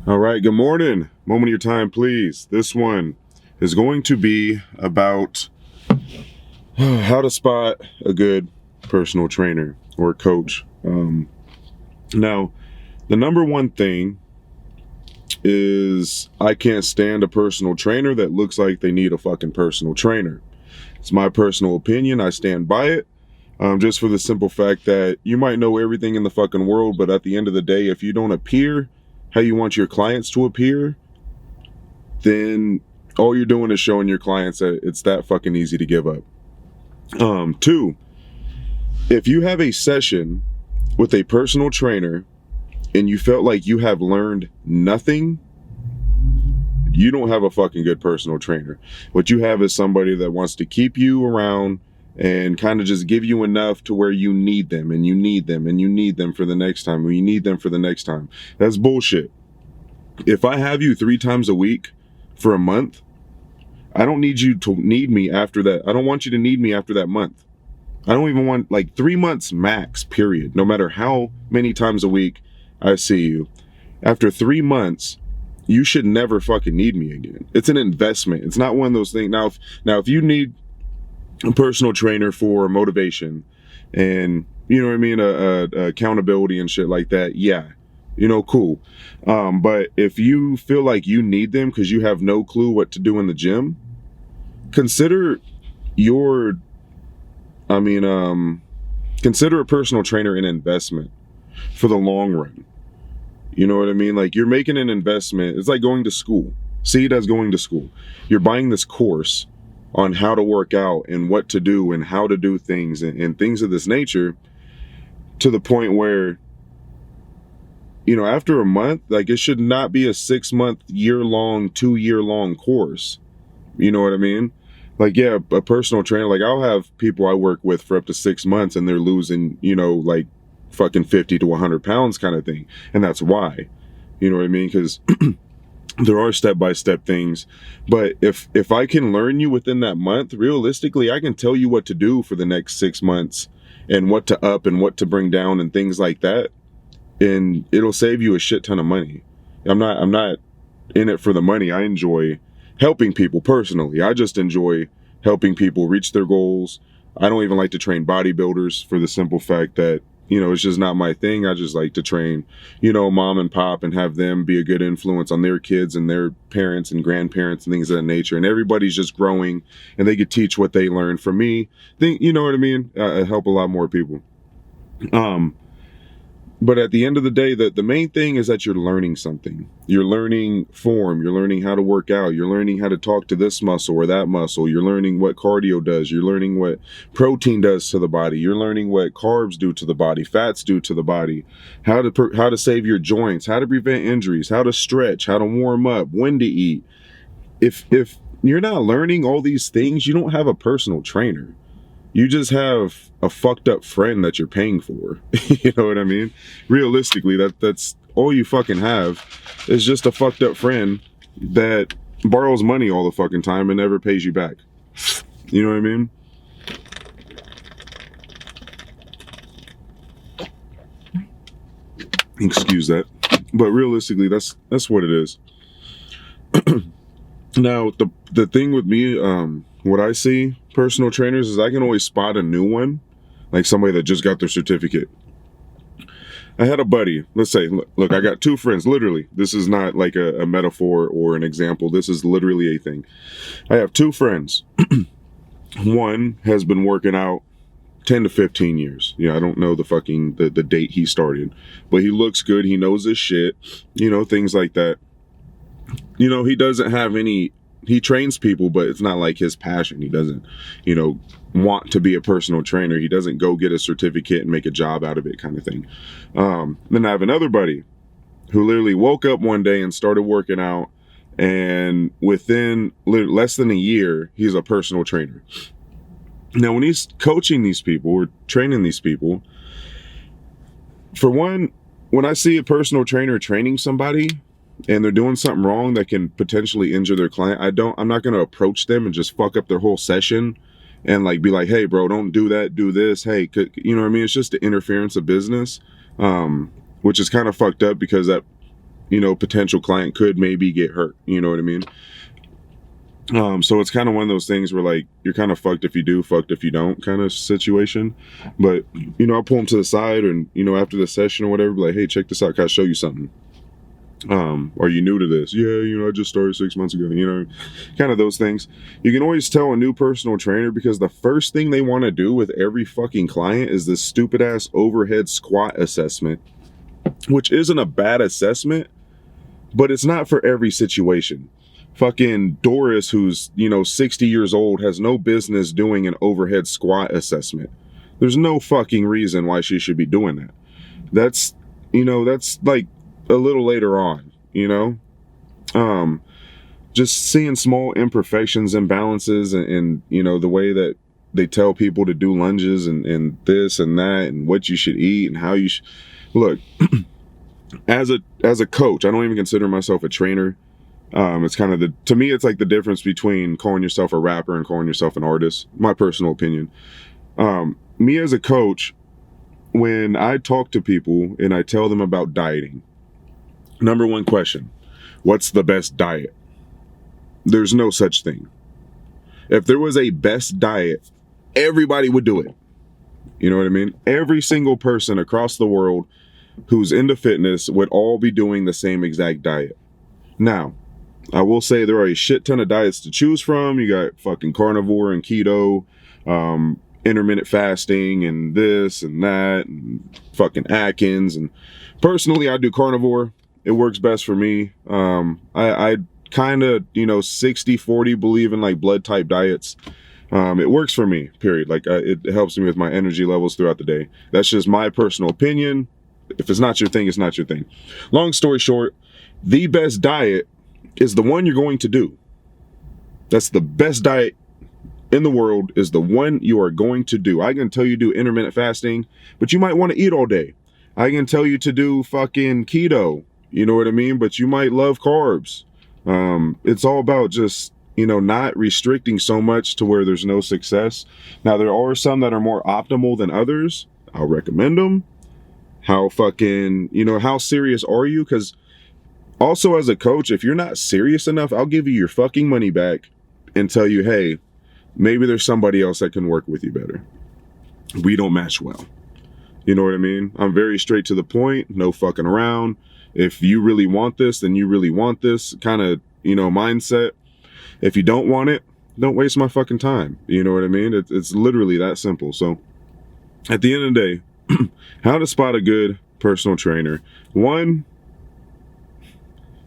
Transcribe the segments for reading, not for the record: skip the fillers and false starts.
All right, good morning. Moment of your time, please. This one is going to be about how to spot a good personal trainer or coach. Now, the number one thing is I can't stand a personal trainer that looks like they need a fucking personal trainer. It's my personal opinion. I stand by it. Just for the simple fact that you might know everything in the fucking world, but at the end of the day, if you don't appear how you want your clients to appear, then all you're doing is showing your clients that it's that fucking easy to give up. Two, if you have a session with a personal trainer and you felt like you have learned nothing, you don't have a fucking good personal trainer. What you have is somebody that wants to keep you around and kind of just give you enough to where you need them and you need them and you need them for the next time, or you need them for the next time. That's bullshit. If I have you 3 times a week for a month, I don't need you to need me after that. I don't want you to need me after that month. I don't even want, like, 3 months max, period. No matter how many times a week I see you. After 3 months, you should never fucking need me again. It's an investment. It's not one of those things. Now, if you need a personal trainer for motivation and, you know what I mean, accountability and shit like that, yeah, cool. But if you feel like you need them because you have no clue what to do in the gym, consider your, consider a personal trainer an investment for the long run. You know what I mean? Like, you're making an investment. It's like going to school. See it as going to school. You're buying this course on how to work out and what to do and how to do things and things of this nature, to the point where, after a month, like, it should not be a 6 month, year-long, 2-year-long course. You know what I mean? Like, yeah, a personal trainer, like, I'll have people I work with for up to 6 months and they're losing, like, fucking 50 to 100 pounds kind of thing. And that's why. You know what I mean? Because there are step-by-step things. But if I can learn you within that month, realistically, I can tell you what to do for the next 6 months and what to up and what to bring down and things like that. And it'll save you a shit ton of money. I'm not in it for the money. I enjoy helping people personally. I just enjoy helping people reach their goals. I don't even like to train bodybuilders for the simple fact that, it's just not my thing. I just like to train, mom and pop and have them be a good influence on their kids and their parents and grandparents and things of that nature. And everybody's just growing and they could teach what they learned from me. You know what I mean? Help a lot more people. But at the end of the day, the main thing is that you're learning something. You're learning form. You're learning how to work out. You're learning how to talk to this muscle or that muscle. You're learning what cardio does. You're learning what protein does to the body. You're learning what carbs do to the body, fats do to the body, how to save your joints, how to prevent injuries, how to stretch, how to warm up, when to eat. If you're not learning all these things, you don't have a personal trainer. You just have a fucked up friend that you're paying for. You know what I mean? Realistically, that's all you fucking have, is just a fucked up friend that borrows money all the fucking time and never pays you back. You know what I mean? Excuse that. But realistically, that's what it is. Now, the thing with me, what I see personal trainers is I can always spot a new one, like somebody that just got their certificate. I had a buddy, let's say, look, I got 2 friends, literally. This is not like a metaphor or an example. This is literally a thing. I have 2 friends. One has been working out 10 to 15 years. Yeah, I don't know the date he started, but he looks good. He knows his shit, things like that. He doesn't have he trains people, but it's not like his passion. He doesn't, want to be a personal trainer. He doesn't go get a certificate and make a job out of it, kind of thing. Then I have another buddy who literally woke up one day and started working out, and within less than a year, he's a personal trainer. Now, when he's coaching these people or training these people, for one, when I see a personal trainer training somebody and they're doing something wrong that can potentially injure their client, I'm not going to approach them and just fuck up their whole session and like be like, hey bro, don't do that, do this. Hey, you know what I mean? It's just the interference of business, which is kind of fucked up because that, potential client could maybe get hurt. You know what I mean? So it's kind of one of those things where like you're kind of fucked if you do, fucked if you don't kind of situation. But I'll pull them to the side and after the session or whatever, be like, hey, check this out, can I show you something? Are you new to this? Yeah, I just started 6 months ago, kind of those things. You can always tell a new personal trainer because the first thing they want to do with every fucking client is this stupid ass overhead squat assessment, which isn't a bad assessment, but it's not for every situation. Fucking Doris, who's 60 years old, has no business doing an overhead squat assessment. There's no fucking reason why she should be doing that. That's like a little later on, just seeing small imperfections, imbalances, and the way that they tell people to do lunges and this and that and what you should eat and how you should look. As a coach, I don't even consider myself a trainer. It's kind of to me, it's like the difference between calling yourself a rapper and calling yourself an artist. My personal opinion. Me as a coach, when I talk to people and I tell them about dieting, number one question, what's the best diet? There's no such thing. If there was a best diet, everybody would do it. You know what I mean? Every single person across the world who's into fitness would all be doing the same exact diet. Now, I will say there are a shit ton of diets to choose from. You got fucking carnivore and keto, intermittent fasting and this and that and fucking Atkins. And personally, I do carnivore. It works best for me. I kind of, 60-40 believe in like blood type diets. It works for me, period. Like it helps me with my energy levels throughout the day. That's just my personal opinion. If it's not your thing, it's not your thing. Long story short, the best diet is the one you're going to do. That's the best diet in the world, is the one you are going to do. I can tell you do intermittent fasting, but you might want to eat all day. I can tell you to do fucking keto, you know what I mean? But you might love carbs. It's all about just, not restricting so much to where there's no success. Now, there are some that are more optimal than others. I'll recommend them. How fucking, how serious are you? Because also as a coach, if you're not serious enough, I'll give you your fucking money back and tell you, hey, maybe there's somebody else that can work with you better. We don't match well. You know what I mean? I'm very straight to the point, no fucking around. If you really want this, then you really want this kind of, mindset. If you don't want it, don't waste my fucking time. You know what I mean? It's literally that simple. So at the end of the day, how to spot a good personal trainer. One,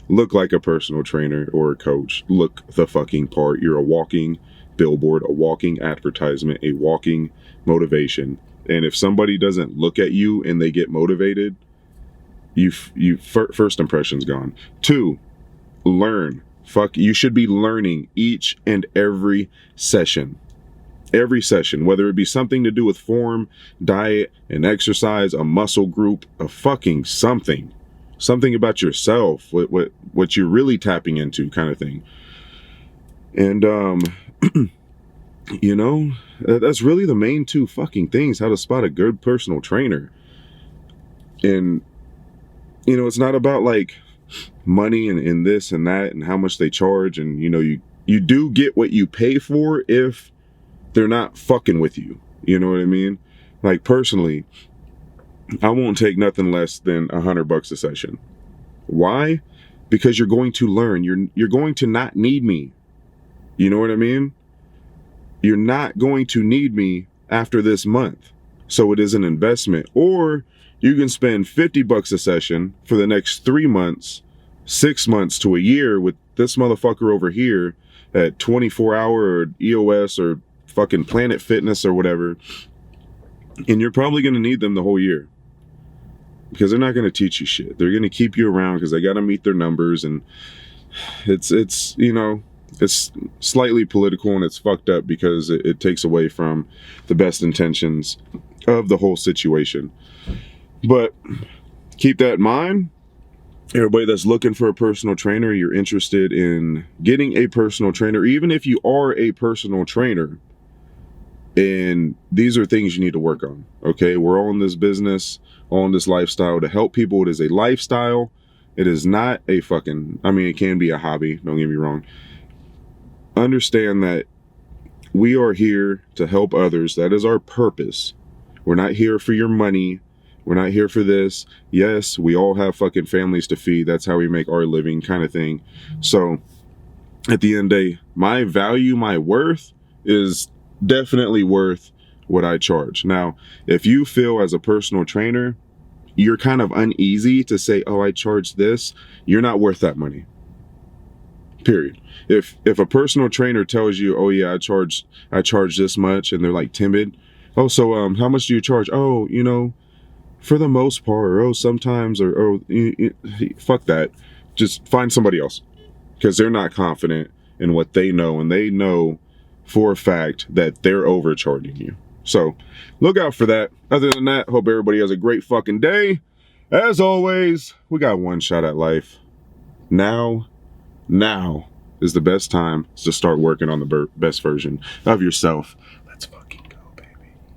look like a personal trainer or a coach. Look the fucking part. You're a walking billboard, a walking advertisement, a walking motivation. And if somebody doesn't look at you and they get motivated, first impression's gone. Two, learn. You should be learning each and every session. Every session, whether it be something to do with form, diet, and exercise, a muscle group, a fucking something about yourself, what you're really tapping into, kind of thing. And that's really the main two fucking things, how to spot a good personal trainer. And it's not about like money and this and that and how much they charge, and you do get what you pay for if they're not fucking with you. You know what I mean? Like personally, I won't take nothing less than $100 a session. Why? Because you're going to learn. You're going to not need me. You know what I mean? You're not going to need me after this month. So it is an investment. Or you can spend $50 a session for the next 3 months, 6 months to a year with this motherfucker over here at 24-hour or EOS or fucking Planet Fitness or whatever. And you're probably going to need them the whole year. Because they're not going to teach you shit. They're going to keep you around because they got to meet their numbers. And it's slightly political and it's fucked up because it takes away from the best intentions of the whole situation. But keep that in mind. Everybody that's looking for a personal trainer, you're interested in getting a personal trainer, even if you are a personal trainer, and these are things you need to work on. Okay, we're all in this business, all in this lifestyle to help people. It is a lifestyle, It is not a fucking, I mean, it can be a hobby, don't get me wrong. Understand that we are here to help others. That is our purpose. We're not here for your money. We're not here for this. Yes, we all have fucking families to feed. That's how we make our living, kind of thing. So at the end of the day, my value, my worth is definitely worth what I charge. Now, if you feel as a personal trainer, you're kind of uneasy to say, oh, I charge this, you're not worth that money. Period. If a personal trainer tells you, oh yeah, I charge this much, and they're like timid, oh, so how much do you charge? Oh, you know, for the most part, or oh, sometimes, or oh, fuck that. Just find somebody else, because they're not confident in what they know, and they know for a fact that they're overcharging you. So look out for that. Other than that, hope everybody has a great fucking day. As always, we got one shot at life. Now is the best time to start working on the best version of yourself.